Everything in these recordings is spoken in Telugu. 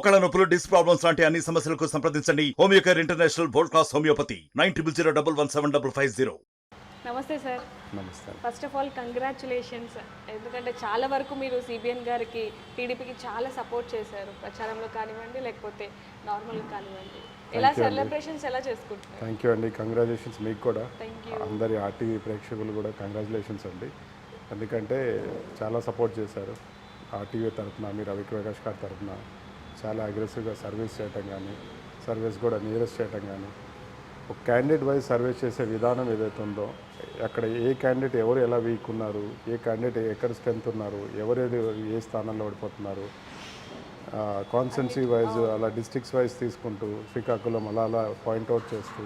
మోకాళ్ళ నొప్పులు, డిస్క్ ప్రాబ్లమ్స్ లాంటి అన్ని సమస్యలకు సంప్రదించండి Homeocare international world class homeopathy 9001175550. నమస్తే సార్. నమస్తే. First of all congratulations. ఎందుకంటే చాలా వరకు మీరు సిబిఎన్ గారికి టీడీపీకి చాలా సపోర్ట్ చేశారు, ప్రచారంలో కానివ్వండి లేకపోతే నార్మల్గా కానివ్వండి. ఎలా సెలబ్రేషన్స్ ఎలా చేసుకుంటున్నారు? థ్యాంక్ యూ అండి, కంగ్రాచులేషన్స్ మీకు కూడా. Thank you. అందరి ఆర్టీవీ ప్రేక్షకులు కూడా కంగ్రాచులేషన్స్ అండి. ఎందుకంటే చాలా సపోర్ట్ చేశారు ఆర్టీవీ తరఫున, మీరు రవిప్రకాష్ గారి తరఫున చాలా అగ్రెసివ్గా సర్వీస్ చేయటం కానీ, సర్వీస్ కూడా నియరెస్ట్ చేయటం కానీ, ఒక క్యాండిడేట్ వైజ్ సర్వీస్ చేసే విధానం ఏదైతే ఉందో, అక్కడ ఏ క్యాండిడేట్ ఎవరు ఎలా వీక్ ఉన్నారు, ఏ క్యాండిడేట్ ఎక్కడ స్ట్రెంత్ ఉన్నారు, ఎవరు ఏ స్థానంలో ఓడిపోతున్నారు, కాన్స్టెన్సీ వైజ్ అలా డిస్ట్రిక్ట్స్ వైజ్ తీసుకుంటూ శ్రీకాకుళం అలా అలా పాయింట్అవుట్ చేస్తూ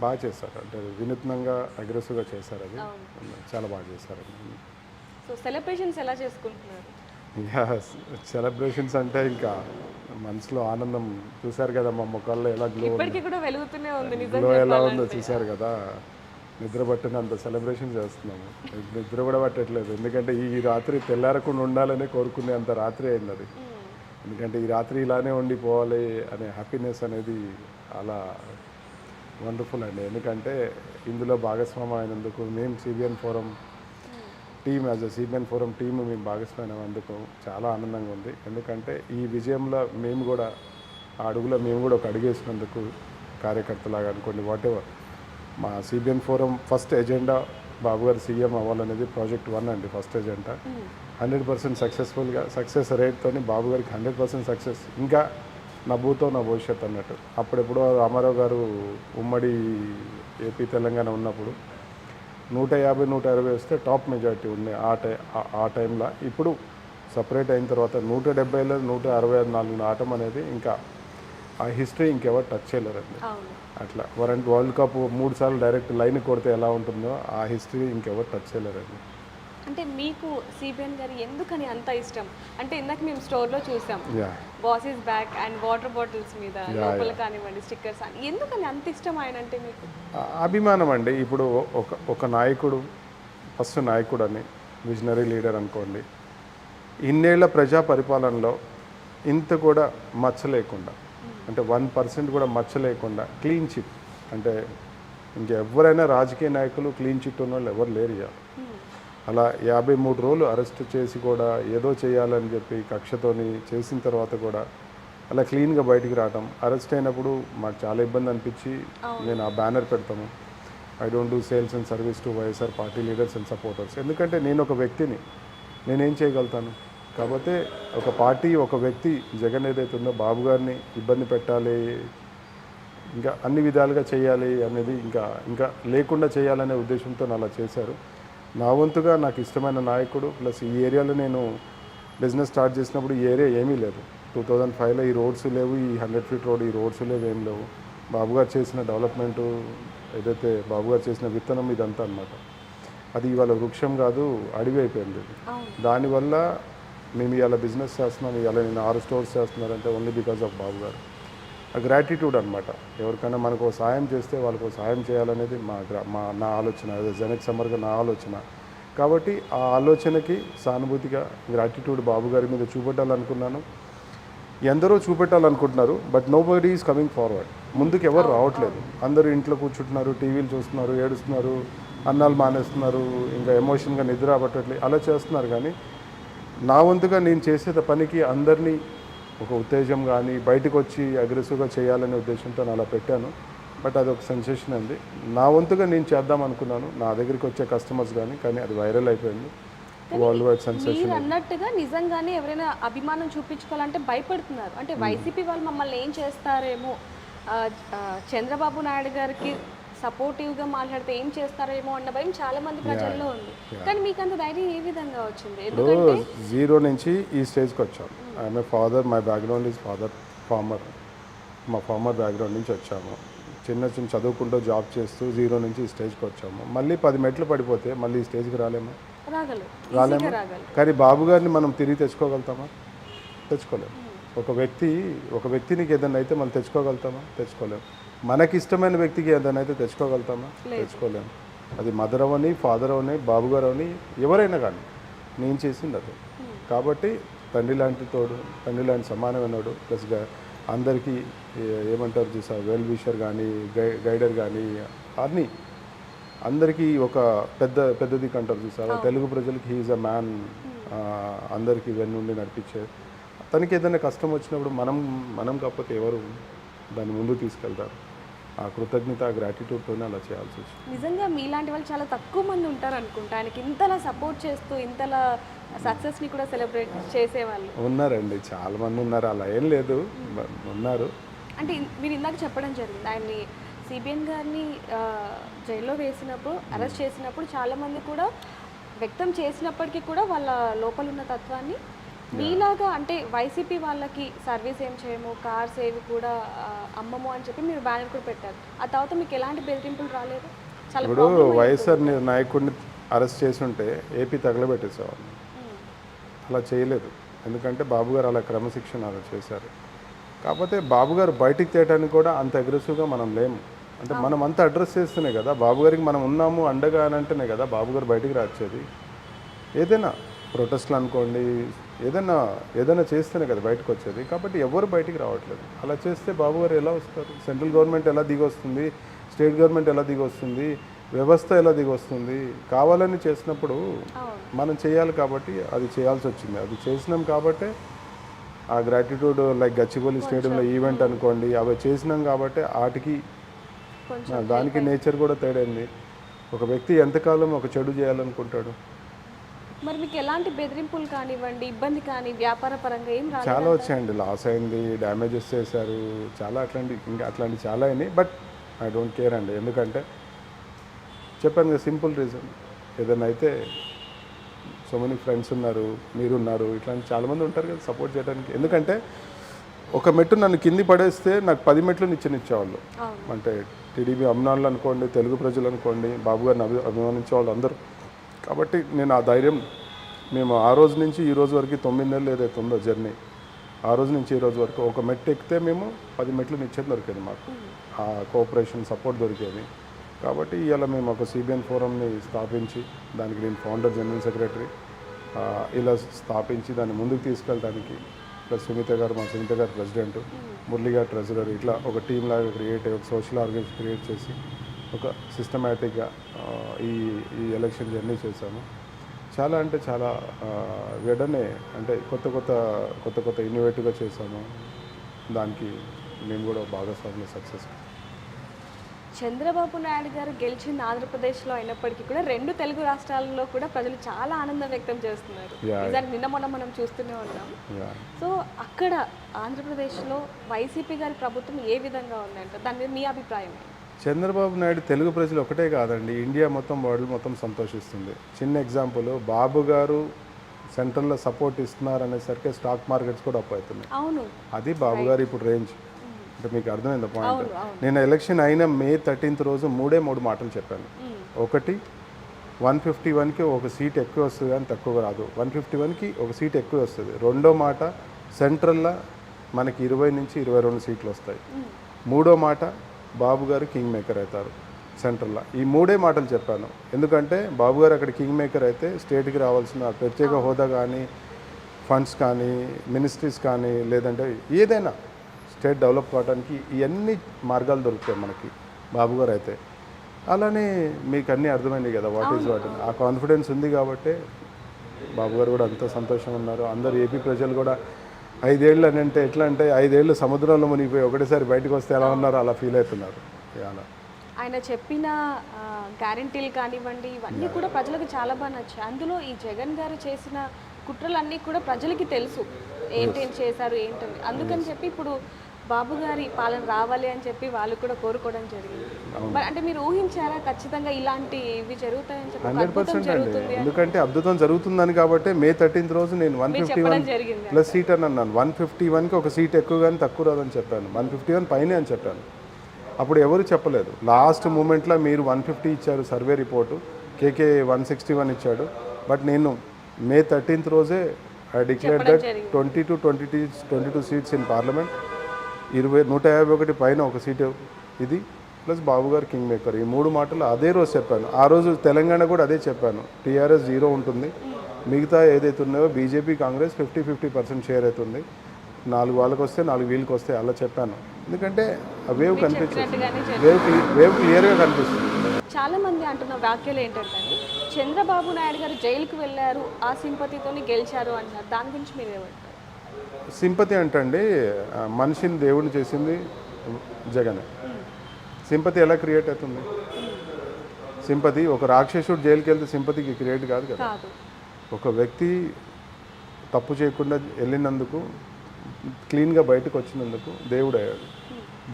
బాగా చేశారు. అంటే వినూత్నంగా అగ్రెసివ్గా చేశారు, అది చాలా బాగా చేశారండి. సో సెలబ్రేషన్స్ ఎలా చేసుకుంటున్నారు? యా, సెలబ్రేషన్స్ అంటే ఇంకా మనసులో ఆనందం చూశారు కదా, మా ముఖాల్లో ఎలా ఇప్పటికీ కూడా వెలుగుతూనే ఉంది. గ్లో ఎలా ఉందో చూశారు కదా. నిద్ర పట్టినంత సెలబ్రేషన్ చేస్తున్నాము. నిద్ర కూడా పట్టట్లేదు, ఎందుకంటే ఈ రాత్రి తెల్లారకుండా ఉండాలని కోరుకునే అంత రాత్రి అయింది అది. ఎందుకంటే ఈ రాత్రి ఇలానే ఉండిపోవాలి అనే హ్యాపీనెస్ అనేది అలా వండర్ఫుల్ అండి. ఎందుకంటే ఇందులో భాగస్వామ్యం అయినందుకు మేము CBN forum team, as a CBN forum team మేము భాగస్వామ్యం చాలా ఆనందంగా ఉంది. ఎందుకంటే ఈ విజయంలో మేము కూడా ఆ అడుగులో మేము కూడా ఒక అడుగు వేసినందుకు కార్యకర్తలాగా అనుకోండి, వాట్ ఎవర్. మా సిబిఎన్ ఫోరం ఫస్ట్ ఎజెండా బాబు గారు సీఎం అవ్వాలనేది ప్రాజెక్ట్ 1 అండి. ఫస్ట్ ఎజెండా 100% సక్సెస్ఫుల్గా, సక్సెస్ రేట్తో బాబు గారికి 100% సక్సెస్. ఇంకా నా భూతో నా భవిష్యత్ అన్నట్టు. అప్పుడెప్పుడో రామారావు గారు ఉమ్మడి ఏపీ తెలంగాణ ఉన్నప్పుడు 150, 160 వస్తే టాప్ మెజారిటీ ఉంది ఆ టైంలో. ఇప్పుడు సపరేట్ అయిన తర్వాత 170లో 164 ఆటం అనేది ఇంకా ఆ హిస్టరీ ఇంకెవరు టచ్ చేయలేరండి. అట్లా వరల్డ్ కప్ 3 సార్లు డైరెక్ట్ లైన్ కొడితే ఎలా ఉంటుందో ఆ హిస్టరీ ఇంకెవరు టచ్ చేయలేరండి. అంటే మీకు సిబిఎన్ గారు ఎందుకని అంత ఇష్టం? అంటే ఇందాక మేము స్టోర్లో చూసాం, boss is back and water bottles మీద లోపల కానివ్వండి స్టిక్కర్స్, ఎందుకని అంత ఇష్టం ఆయన అంటే మీకు? అభిమానం అండి. ఇప్పుడు ఒక నాయకుడు, ఫస్ట్ నాయకుడు అని, విజనరీ లీడర్ అనుకోండి, ఇన్నేళ్ల ప్రజా పరిపాలనలో ఇంత కూడా మచ్చ లేకుండా, అంటే 1% కూడా మచ్చ లేకుండా క్లీన్ చిట్. అంటే ఇంకెవరైనా రాజకీయ నాయకులు క్లీన్ చిట్ ఉన్న వాళ్ళు ఎవరు లేరు. అలా 53 రోజులు అరెస్ట్ చేసి కూడా ఏదో చేయాలని చెప్పి కక్షతోని చేసిన తర్వాత కూడా అలా క్లీన్గా బయటికి రావటం. అరెస్ట్ అయినప్పుడు మాకు చాలా ఇబ్బంది అనిపించి నేను ఆ బ్యానర్ పెడతాము, I don't do sales and service to YSR party leaders and supporters. ఎందుకంటే నేను ఒక వ్యక్తిని, నేనేం చేయగలుగుతాను. కాకపోతే ఒక పార్టీ, ఒక వ్యక్తి జగన్ ఏదైతే ఉందో బాబు గారిని ఇబ్బంది పెట్టాలి, ఇంకా అన్ని విధాలుగా చేయాలి అనేది ఇంకా లేకుండా చేయాలనే ఉద్దేశంతో అలా చేశారు. నా వంతుగా నాకు ఇష్టమైన నాయకుడు, ప్లస్ ఈ ఏరియాలో నేను బిజినెస్ స్టార్ట్ చేసినప్పుడు ఈ ఏరియా ఏమీ లేదు. 2005లో ఈ రోడ్స్ లేవు, ఈ 100 ఫీట్ రోడ్, ఈ రోడ్స్ లేవు, ఏం లేవు. బాబుగారు చేసిన డెవలప్మెంటు ఏదైతే బాబుగారు చేసిన విత్తనం ఇదంతా అనమాట. అది ఇవాళ వృక్షం కాదు, అడవి అయిపోయింది. దానివల్ల మేము ఇవాళ బిజినెస్ చేస్తున్నాం, ఇవాళ నేను 6 స్టోర్స్ చేస్తున్నారంటే ఓన్లీ బికాజ్ ఆఫ్ బాబు గారు. ఆ గ్రాటిట్యూడ్ అనమాట. ఎవరికైనా మనకు సాయం చేస్తే వాళ్ళకు సాయం చేయాలనేది నా ఆలోచన, జనక్ సమర్గా నా ఆలోచన. కాబట్టి ఆ ఆలోచనకి సానుభూతిగా గ్రాటిట్యూడ్ బాబు గారి మీద చూపెట్టాలనుకున్నాను. ఎందరో చూపెట్టాలనుకుంటున్నారు, but nobody is coming forward. ముందుకు ఎవరు రావట్లేదు. అందరూ ఇంట్లో కూర్చుంటున్నారు, టీవీలు చూస్తున్నారు, ఏడుస్తున్నారు, అన్నాలు మానేస్తున్నారు, ఇంకా ఎమోషన్గా నిద్ర పట్టట్లేదు, అలా చేస్తున్నారు. కానీ నా వంతుగా నేను చేసే పనికి అందరినీ ఒక ఉత్తేజం కానీ బయటకు వచ్చి అగ్రెసివ్గా చేయాలనే ఉద్దేశంతో అలా పెట్టాను. బట్ అది ఒక సెన్సేషన్ అండి. నా వంతుగా నేను చేద్దాం అనుకున్నాను, నా దగ్గరికి వచ్చే కస్టమర్స్ కానీ అది వైరల్ అయిపోయింది, వరల్డ్ వైడ్ సెన్సేషన్. అన్నట్టుగా నిజంగానే ఎవరైనా అభిమానం చూపించుకోవాలంటే భయపడుతున్నారు. అంటే వైసీపీ వాళ్ళు మమ్మల్ని ఏం చేస్తారేమో, చంద్రబాబు నాయుడు గారికి సపోర్టివ్గా మాట్లాడితే ఏం చేస్తారేమో అన్న భయం చాలా మంది ప్రజల్లో ఉంది. కానీ మీకు అంత ధైర్యం ఏ విధంగా వచ్చింది? ఎందుకంటే 0 నుంచి ఈ స్టేజ్కి వచ్చాము. I'm a father, my background is farmer. మా ఫార్మర్ బ్యాక్గ్రౌండ్ నుంచి వచ్చాము. చిన్న చదువుకుంటూ జాబ్ చేస్తూ 0 నుంచి ఈ స్టేజ్కి వచ్చాము. మళ్ళీ 10 మెట్లు పడిపోతే మళ్ళీ ఈ స్టేజ్కి రాలేము. కానీ బాబు గారిని మనం తిరిగి తెచ్చుకోగలుగుతామా? తెచ్చుకోలేము. ఒక వ్యక్తినికి ఏదైనా అయితే మనం తెచ్చుకోలేము. మనకి ఇష్టమైన వ్యక్తికి ఏదైనా అయితే తెచ్చుకోగలుగుతామా? తెచ్చుకోలేము. అది మదర్ అవని, ఫాదర్ అవని, బాబు గారు అవని, ఎవరైనా కానీ నేను చేసింది అది. కాబట్టి తండ్రి లాంటి తోడు, తండ్రి లాంటి సమానమైనడు, ప్లస్ అందరికీ ఏమంటారు చూసా వెల్ విషర్ కానీ గైడర్ కానీ అన్నీ అందరికీ ఒక పెద్దది కంటారు చూసారా, తెలుగు ప్రజలకి హీఈస్ అ మ్యాన్, అందరికీ వెన్నుండి నడిపించే. తనకి ఏదైనా కష్టం వచ్చినప్పుడు మనం కాకపోతే ఎవరు దాన్ని ముందు తీసుకెళ్తారు. ఆ కృతజ్ఞత, ఆ గ్రాటిట్యూడ్తోనే అలా చేయాల్సి వచ్చింది. నిజంగా మీలాంటి వాళ్ళు చాలా తక్కువ మంది ఉంటారు అనుకుంటా ఆయనకి ఇంతలా సపోర్ట్ చేస్తూ ఇంతలా సక్సెస్ని కూడా సెలబ్రేట్ చేసేవాళ్ళు. ఉన్నారండి, చాలామంది ఉన్నారు, అలా ఏం లేదు, ఉన్నారు. అంటే మీరు ఇందాక చెప్పడం జరిగింది ఆయన్ని సిబిఎన్ గారిని జైల్లో వేసినప్పుడు, అరెస్ట్ చేసినప్పుడు చాలామంది కూడా వ్యక్తం చేసినప్పటికీ కూడా వాళ్ళ లోపల ఉన్న తత్వాన్ని మీలాగా అంటే వైసీపీ వాళ్ళకి సర్వీస్ ఏం చేయము, కార్స్ ఏవి కూడా అమ్మము అని చెప్పి మీరు బ్యానర్ కూడా పెట్టారు. ఆ తర్వాత మీకు ఎలాంటి బెదిరింపులు రాలేదు? చాలా ఇప్పుడు వైఎస్ఆర్ నాయకుడిని అరెస్ట్ చేసి ఉంటే ఏపీ తగలబెట్టేసేవాళ్ళు. అలా చేయలేదు, ఎందుకంటే బాబు గారు అలా క్రమశిక్షణ అలా చేశారు. కాకపోతే బాబు గారు బయటికి తేయడానికి కూడా అంత అగ్రెసివ్గా మనం లేము. అంటే మనం అంతా అడ్రస్ చేస్తేనే కదా బాబు గారికి మనం ఉన్నాము అండగా అని అంటేనే కదా బాబు గారు బయటికి రాచేది. ఏదైనా ప్రొటెస్ట్లు అనుకోండి, ఏదైనా చేస్తేనే కదా బయటకు వచ్చేది. కాబట్టి ఎవరు బయటికి రావట్లేదు. అలా చేస్తే బాబు గారు ఎలా వస్తారు? సెంట్రల్ గవర్నమెంట్ ఎలా దిగొస్తుంది, స్టేట్ గవర్నమెంట్ ఎలా దిగొస్తుంది, వ్యవస్థ ఎలా దిగొస్తుంది? కావాలని చేసినప్పుడు మనం చేయాలి కాబట్టి అది చేయాల్సి వచ్చింది. అది చేసినాం కాబట్టి ఆ గ్రాటిట్యూడ్, లైక్ గచ్చిబౌలి స్టేడియంలో ఈవెంట్ అనుకోండి, అవి చేసినాం కాబట్టి వాటికి దానికి నేచర్ కూడా తేడైంది. ఒక వ్యక్తి ఎంతకాలం ఒక చెడు చేయాలనుకుంటాడు? మరి మీకు ఎలాంటి బెదిరింపులు కానివ్వండి, ఇబ్బంది కానీ వ్యాపార పరంగా ఏం రాలేదు? చాలా వచ్చాయండి, లాస్ అయింది, డ్యామేజెస్ చేశారు, చాలా అట్లాంటి చాలా అయినాయి. బట్ ఐ డోంట్ కేర్ అండి, ఎందుకంటే చెప్పాను కదా, సింపుల్ రీజన్. ఏదైనా అయితే సో మెనీ ఫ్రెండ్స్ ఉన్నారు, మీరున్నారు, ఇట్లాంటి చాలామంది ఉంటారు కదా సపోర్ట్ చేయడానికి. ఎందుకంటే ఒక మెట్టు నన్ను కింది పడేస్తే నాకు 10 మెట్లు నిచ్చెనిచ్చేవాళ్ళు. అంటే టీడీపీ అభిమానులు అనుకోండి, తెలుగు ప్రజలు అనుకోండి, బాబు గారిని అభిమానించేవాళ్ళు అందరూ. కాబట్టి నేను ఆ ధైర్యం, మేము ఆ రోజు నుంచి ఈ రోజు వరకు 9 నెలలు ఏదైతే ఉందో జర్నీ, ఆ రోజు నుంచి ఈ రోజు వరకు ఒక మెట్టు ఎక్కితే మేము 10 మెట్లు నిచ్చెన దొరికేది మాకు, ఆ కోఆపరేషన్ సపోర్ట్ దొరికేది. కాబట్టి ఇలా మేము ఒక సిబిఎన్ ఫోరంని స్థాపించి, దానికి నేను ఫౌండర్, జనరల్ సెక్రటరీ, ఇలా స్థాపించి దాన్ని ముందుకు తీసుకెళ్ళడానికి, ప్లస్ సునీత గారు ప్రెసిడెంట్, మురళి గారు ట్రెజరర్, ఇట్లా ఒక టీమ్ లాగా క్రియేట్ అయ్యి ఒక సోషల్ ఆర్గనైజేషన్ క్రియేట్ చేసి ఒక సిస్టమేటిక్గా ఈ ఎలక్షన్ జర్నీ చేశాము. చాలా అంటే చాలా వెంటనే అంటే కొత్త ఇన్నోవేటివ్గా చేశాము. దానికి మేము కూడా భాగస్వామ్యంలో సక్సెస్. చంద్రబాబు నాయుడు గారు గెలిచింది ఆంధ్రప్రదేశ్లో అయినప్పటికీ కూడా 2 తెలుగు రాష్ట్రాల్లో కూడా ప్రజలు చాలా ఆనందం వ్యక్తం చేస్తున్నారు. నిజానికి నిన్న మొన్న మనం చూస్తూనే ఉన్నాం. సో అక్కడ ఆంధ్రప్రదేశ్లో వైసీపీ గారి ప్రభుత్వం ఏ విధంగా ఉందంటే దాని మీద మీ అభిప్రాయం? చంద్రబాబు నాయుడు తెలుగు ప్రజలు ఒకటే కాదండి, ఇండియా మొత్తం, వరల్డ్ మొత్తం సంతోషిస్తుంది. చిన్న ఎగ్జాంపుల్, బాబు గారు సెంట్రల్లో సపోర్ట్ ఇస్తున్నారు అనేసరికి స్టాక్ మార్కెట్స్ కూడా అప్ అవుతున్నాయి. అవును, అది బాబు గారు ఇప్పుడు రేంజ్. అంటే మీకు అర్థమైంది పాయింట్. నేను ఎలక్షన్ అయిన May 13th రోజు 3 మాటలు చెప్పాను. ఒకటి, 151కి ఒక సీట్ ఎక్కువ వస్తుంది కానీ తక్కువ రాదు, 151కి ఒక సీట్ ఎక్కువ వస్తుంది. రెండో మాట, సెంట్రల్లో మనకి 20 నుంచి 22 సీట్లు వస్తాయి. మూడో మాట, బాబు గారు కింగ్ మేకర్ అవుతారు సెంట్రల్లో. ఈ 3 మాటలు చెప్పాను. ఎందుకంటే బాబు గారు అక్కడ కింగ్ మేకర్ అయితే స్టేట్కి రావాల్సిన ప్రత్యేక హోదా కానీ, ఫండ్స్ కానీ, మినిస్ట్రీస్ కానీ, లేదంటే ఏదైనా స్టేట్ డెవలప్ కావడానికి ఇవన్నీ మార్గాలు దొరుకుతాయి మనకి బాబు గారు అయితే. అలానే మీకు అన్నీ అర్థమైంది కదా వాట్ ఈజ్ వాట్. ఆ కాన్ఫిడెన్స్ ఉంది కాబట్టి బాబు గారు కూడా అంత సంతోషంగా ఉన్నారు. అందరు ఏపీ ప్రజలు కూడా 5 ఏళ్ళు అని అంటే ఎట్లా అంటే 5 ఏళ్ళు సముద్రంలో మునిగిపోయి ఒకటేసారి బయటకు వస్తే ఎలా ఉన్నారో అలా ఫీల్ అవుతున్నారు. అలా ఆయన చెప్పిన గ్యారంటీలు కానివ్వండి, ఇవన్నీ కూడా ప్రజలకు చాలా బాగా నచ్చాయి. అందులో ఈ జగన్ గారు చేసిన కుట్రలన్నీ కూడా ప్రజలకి తెలుసు, ఏంటేం చేశారు ఏంటని. అందుకని చెప్పి ఇప్పుడు బాబు గారి పాలన రావాలి అని చెప్పి వాళ్ళు కూడా కోరుకోవడం జరిగింది. మరి అంటే మీరు ఊహించారా ఖచ్చితంగా ఇలాంటి ఇవి జరుగుతాయని చెప్పి? 100% అండి, ఎందుకంటే అద్భుతం జరుగుతుందని. కాబట్టి May 13th రోజు నేను 151 ప్లస్ సీట్ అని అన్నాను. 151కి ఒక సీట్ ఎక్కువ కానీ తక్కువ రాదని చెప్పాను, 151 పైనే అని చెప్పాను. అప్పుడు ఎవరు చెప్పలేదు. లాస్ట్ మూమెంట్లో మీరు 150 ఇచ్చారు సర్వే రిపోర్టు, కేకే 161 ఇచ్చాడు. బట్ నేను May 13th రోజే I declare that 20 to 22 seats in parliament, 151 పైన ఒక సీటు ఇది, ప్లస్ బాబు గారు కింగ్ మేకర్. ఈ 3 మాటలు అదే రోజు చెప్పాను. ఆ రోజు తెలంగాణ కూడా అదే చెప్పాను, టీఆర్ఎస్ 0 ఉంటుంది, మిగతా ఏదైతే ఉన్నాయో బీజేపీ కాంగ్రెస్ 50-50% షేర్ అవుతుంది. 4 వాళ్ళకి వస్తే 4 వీళ్ళకి వస్తే అలా చెప్పాను. ఎందుకంటే ఆ వేవ్ కనిపించింది, చెప్పినట్టుగానే వేవ్ క్లియర్గా కనిపిస్తుంది. చాలా మంది అంటున్న వ్యాఖ్యలు ఏంటంటే చంద్రబాబు నాయుడు గారు జైలుకు వెళ్ళారు, ఆ సింపతితోని గెలిచారు అంటున్నారు. దాని గురించి మీరు ఏమంటారు? సింపతి అంటే మనిషిని దేవుడిని చేసింది జగన్. సింపతి ఎలా క్రియేట్ అవుతుంది? సింపతి ఒక రాక్షసుడు జైలుకి వెళ్తే సింపతికి క్రియేట్ కాదు కదా. కాదు. ఒక వ్యక్తి తప్పు చేయకుండా వెళ్ళినందుకు, క్లీన్గా బయటకు వచ్చినందుకు దేవుడు అయ్యాడు.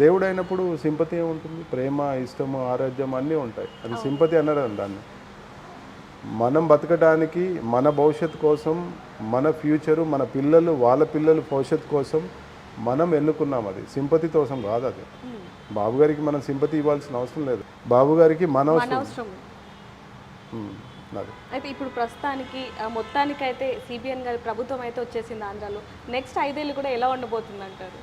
దేవుడు అయినప్పుడు సింపతి ఏముంటుంది? ప్రేమ, ఇష్టము, ఆరోగ్యం అన్నీ ఉంటాయి. అది సింపతి అన్నారు దాన్ని. మనం బతకడానికి, మన భవిష్యత్తు కోసం, మన ఫ్యూచరు, మన పిల్లలు, వాళ్ళ పిల్లలు భవిష్యత్తు కోసం మనం ఎన్నుకున్నాం. అది సింపతి కోసం కాదు. అది బాబు గారికి మనం సింపతి ఇవ్వాల్సిన అవసరం లేదు. బాబు గారికి మన అవసరం. అది అయితే ఇప్పుడు ప్రస్తుతానికి మొత్తానికైతే సిబిఎన్ గారి ప్రభుత్వం అయితే వచ్చేసింది ఆంధ్రాలో. నెక్స్ట్ 5 ఏళ్ళు కూడా ఎలా ఉండబోతుంది అంటారు?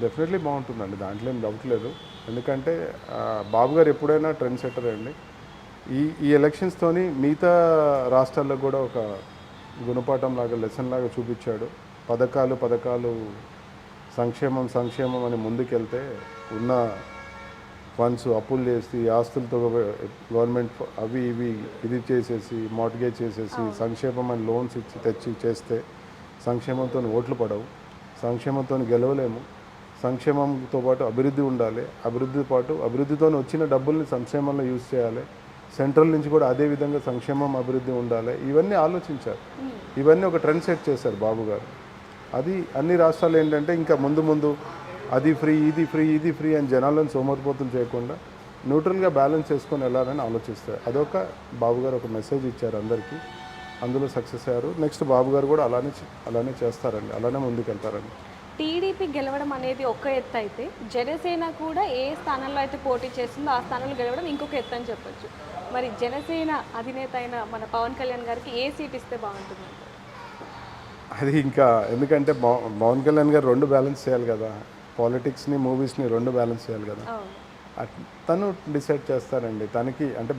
డెఫినెట్లీ బాగుంటుందండి, దాంట్లో ఏం డౌట్ లేదు. ఎందుకంటే బాబు గారు ఎప్పుడైనా ట్రెండ్ సెట్టర్ అండి. ఈ ఎలక్షన్స్తోని మిగతా రాష్ట్రాల్లో కూడా ఒక గుణపాఠం లాగా, లెసన్ లాగా చూపించాడు. పథకాలు సంక్షేమం అని ముందుకెళ్తే ఉన్న ఫండ్స్ అప్పులు చేసి, ఆస్తులతో గవర్నమెంట్ అవి ఇవి ఇది చేసేసి, మార్టిగేజ్ చేసేసి, సంక్షేమం అని లోన్స్ తెచ్చి చేస్తే సంక్షేమంతో ఓట్లు పడవు, సంక్షేమంతో గెలవలేము. సంక్షేమంతో పాటు అభివృద్ధి ఉండాలి, అభివృద్ధితో వచ్చిన డబ్బుల్ని సంక్షేమంలో యూజ్ చేయాలి. సెంట్రల్ నుంచి కూడా అదే విధంగా సంక్షేమం, అభివృద్ధి ఉండాలి. ఇవన్నీ ఆలోచించారు. ఇవన్నీ ఒక ట్రెండ్ సెట్ చేశారు బాబు గారు. అది అన్ని రాష్ట్రాలు ఏంటంటే ఇంకా ముందు అది ఫ్రీ, ఇది ఫ్రీ అని జనాలను సోమరిపోతులు చేయకుండా న్యూట్రల్గా బ్యాలెన్స్ చేసుకొని వెళ్ళాలని ఆలోచిస్తారు. అదొక బాబు గారు ఒక మెసేజ్ ఇచ్చారు అందరికీ, అందులో సక్సెస్ అయ్యారు. నెక్స్ట్ బాబు గారు కూడా అలానే చేస్తారండి, అలానే ముందుకెళ్తారండి. టీడీపీ గెలవడం అనేది ఒక ఎత్తు అయితే, జనసేన కూడా ఏ స్థానంలో అయితే పోటీ చేస్తుందో ఆ స్థానంలో గెలవడం ఇంకొక ఎత్తు అని చెప్పొచ్చు. మరి జనసేన అధినేత అయిన మన పవన్ కళ్యాణ్ గారికి ఏ సీట్ ఇస్తే బాగుంటుంది? అది ఇంకా ఎందుకంటే పవన్ కళ్యాణ్ గారు 2 బ్యాలెన్స్ చేయాలి కదా, పాలిటిక్స్ని, మూవీస్ని 2 బ్యాలెన్స్ చేయాలి కదా. తను డిసైడ్ చేస్తారండి. తనకి అంటే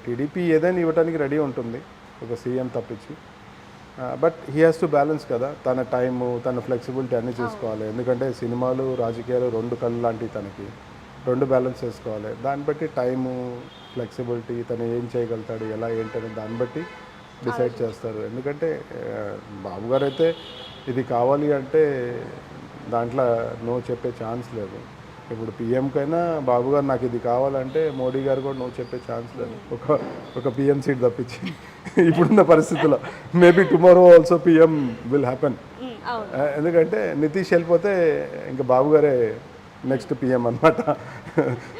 టీడీపీ ఏదైనా ఇవ్వడానికి రెడీ ఉంటుంది, ఒక సీఎం తప్పించి. But he has to balance కదా. తన టైము, తన ఫ్లెక్సిబిలిటీ అన్నీ చూసుకోవాలి. ఎందుకంటే సినిమాలు, రాజకీయాలు 2 కళ్ళు లాంటివి. తనకి 2 బ్యాలెన్స్ చేసుకోవాలి. దాన్ని బట్టి టైము, ఫ్లెక్సిబిలిటీ, తను ఏం చేయగలుగుతాడు, ఎలా ఏంటనే దాన్ని బట్టి డిసైడ్ చేస్తారు. ఎందుకంటే బాబు గారు అయితే ఇది కావాలి అంటే దాంట్లో నో చెప్పే ఛాన్స్ లేదు. ఇప్పుడు పిఎంకైనా బాబు గారు నాకు ఇది కావాలంటే మోడీ గారు కూడా నో చెప్పే ఛాన్స్ లేదు, ఒక పిఎం సీట్ తప్పించి. ఇప్పుడున్న పరిస్థితుల్లో maybe tomorrow also PM will happen. ఎందుకంటే నితీష్ వెళ్ళిపోతే ఇంకా బాబు గారే నెక్స్ట్ పిఎం అనమాట.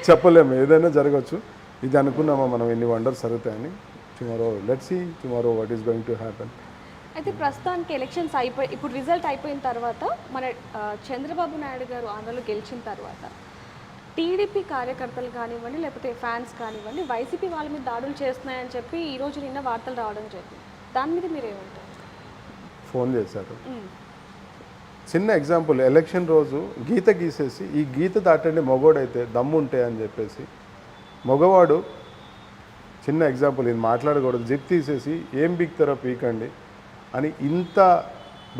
చెప్పలేము, ఏదైనా జరగచ్చు. ఇది అనుకున్నామా మనం, ఎన్ని వండర్స్ జరుగుతాయని. Tomorrow let's see tomorrow what is going to happen. అయితే ప్రస్తుతానికి ఎలక్షన్స్ అయిపోయి, ఇప్పుడు రిజల్ట్ అయిపోయిన తర్వాత మన చంద్రబాబు నాయుడు గారు ఆంధ్రలో గెలిచిన తర్వాత టీడీపీ కార్యకర్తలు కానివ్వండి, లేకపోతే ఫ్యాన్స్ కానివ్వండి, వైసీపీ వాళ్ళ మీద దాడులు చేస్తున్నాయని చెప్పి ఈరోజు నిన్న వార్తలు రావడం జరిగింది. దాని మీద మీరు ఏమంటారు? ఫోన్ చేశారు. చిన్న ఎగ్జాంపుల్, ఎలక్షన్ రోజు గీత గీసేసి ఈ గీత దాటండి మగవాడైతే దమ్ముంటే అని చెప్పేసి, మగవాడు చిన్న ఎగ్జాంపుల్, ఇది మాట్లాడకూడదు, జిప్ తీసేసి ఏం పీక్తారో పీకండి అని ఇంత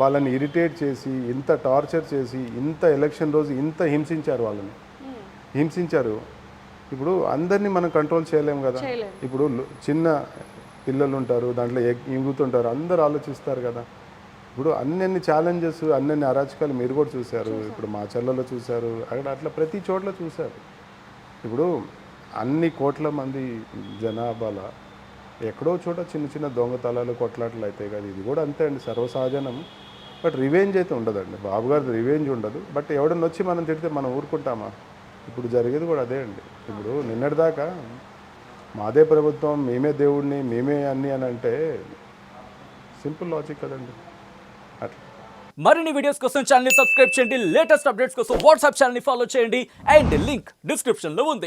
వాళ్ళని ఇరిటేట్ చేసి, ఇంత టార్చర్ చేసి, ఇంత ఎలక్షన్ రోజు ఇంత హింసించారు, వాళ్ళని హింసించారు. ఇప్పుడు అందరినీ మనం కంట్రోల్ చేయలేము కదా. ఇప్పుడు చిన్న పిల్లలు ఉంటారు, దాంట్లో ఇంగుతుంటారు, అందరూ ఆలోచిస్తారు కదా. ఇప్పుడు అన్ని ఛాలెంజెస్, అన్ని అరాచకాలు మీరు కూడా చూశారు. ఇప్పుడు మా చెల్లలో చూశారు, అక్కడ అట్లా ప్రతి చోట్ల చూశారు. ఇప్పుడు అన్ని కోట్ల మంది జనాభాలో ఎక్కడో చోట చిన్న దొంగతనాలు, కొట్లాటలు అవుతాయి కదా. ఇది కూడా అంతే అండి, సర్వసహజనం. బట్ రివెంజ్ అయితే ఉండదండి, బాబు గారిది రివెంజ్ ఉండదు. బట్ ఎవడన్నా వచ్చి మనం తిడితే మనం ఊరుకుంటామా? ఇప్పుడు జరిగేది కూడా అదే అండి. ఇప్పుడు నిన్నటిదాకా మాదే ప్రభుత్వం, మేమే దేవుడిని, మేమే అన్నీ అని అంటే సింపుల్ లాజిక్ కదండి. అట్లా మరిన్ని వీడియోస్ కోసం ఛానల్ ని సబ్స్క్రైబ్ చేయండి, లేటెస్ట్ అప్డేట్స్ కోసం వాట్సాప్ ఛానల్ ని ఫాలో చేయండి, అండ్ లింక్ డిస్క్రిప్షన్ లో ఉంది.